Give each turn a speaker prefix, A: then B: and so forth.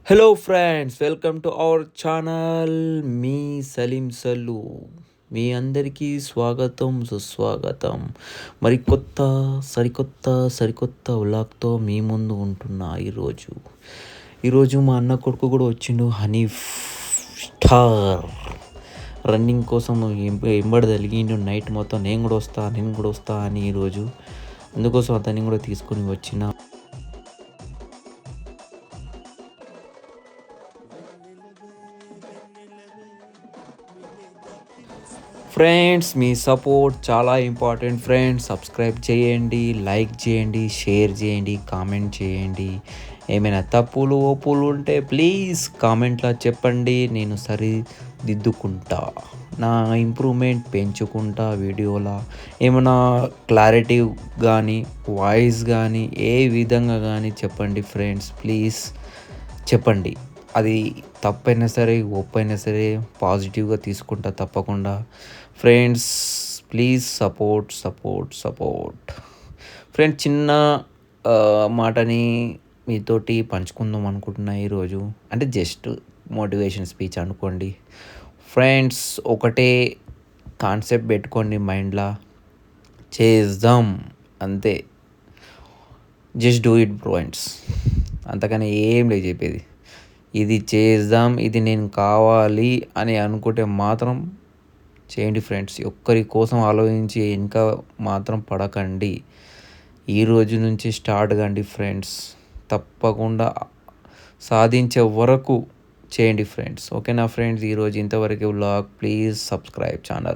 A: Hello friends, welcome to our channel. మీ సలీం సల్లు. మీ అందరికీ స్వాగతం, సుస్వాగతం. మరి సరికొత్త వ్లాగ్తో మీ ముందు ఉంటున్నా. ఈరోజు మా అన్న కొడుకు కూడా వచ్చిండు, హనీఫ్ స్టార్. రన్నింగ్ కోసం ఎంబడి తలిగిండు నైట్ మొత్తం. నేను కూడా వస్తా అని ఈరోజు అందుకోసం అతన్ని కూడా తీసుకొని వచ్చిన. ఫ్రెండ్స్, మీ సపోర్ట్ చాలా ఇంపార్టెంట్ ఫ్రెండ్స్. సబ్స్క్రైబ్ చేయండి, లైక్ చేయండి, షేర్ చేయండి, కామెంట్ చేయండి. ఏమైనా తప్పులు ఒప్పులు ఉంటే ప్లీజ్ కామెంట్లో చెప్పండి, నేను సరిదిద్దుకుంటా. నా ఇంప్రూవ్మెంట్ పెంచుకుంటా వీడియోలో. ఏమైనా క్లారిటీ కానీ, వాయిస్ కానీ, ఏ విధంగా కానీ చెప్పండి ఫ్రెండ్స్, ప్లీజ్ చెప్పండి. అది తప్పైనా సరే, ఒప్పైనా సరే పాజిటివ్గా తీసుకుంటా తప్పకుండా. Friends please support. ఫ్రెండ్స్, చిన్న మాటని మీతోటి పంచుకుందాం అనుకుంటున్నా ఈరోజు. అంటే జస్ట్ మోటివేషన్ స్పీచ్ అనుకోండి ఫ్రెండ్స్. ఒకటే కాన్సెప్ట్ పెట్టుకోండి మైండ్లో, చేద్దాం అంతే. Just do it friends. అంతకని ఏం లేదు చెప్పేది. ఇది చేద్దాం, ఇది నేను కావాలి అని అనుకుంటే మాత్రం చేయండి ఫ్రెండ్స్. ఒక్కరి కోసం ఆలోచించి ఇంకా మాత్రం పడకండి. ఈ రోజు నుంచి స్టార్ట్ కండి ఫ్రెండ్స్. తప్పకుండా సాధించే వరకు చేయండి ఫ్రెండ్స్. ఓకేనా ఫ్రెండ్స్, ఈరోజు ఇంతవరకు వ్లాగ్. Please subscribe channel.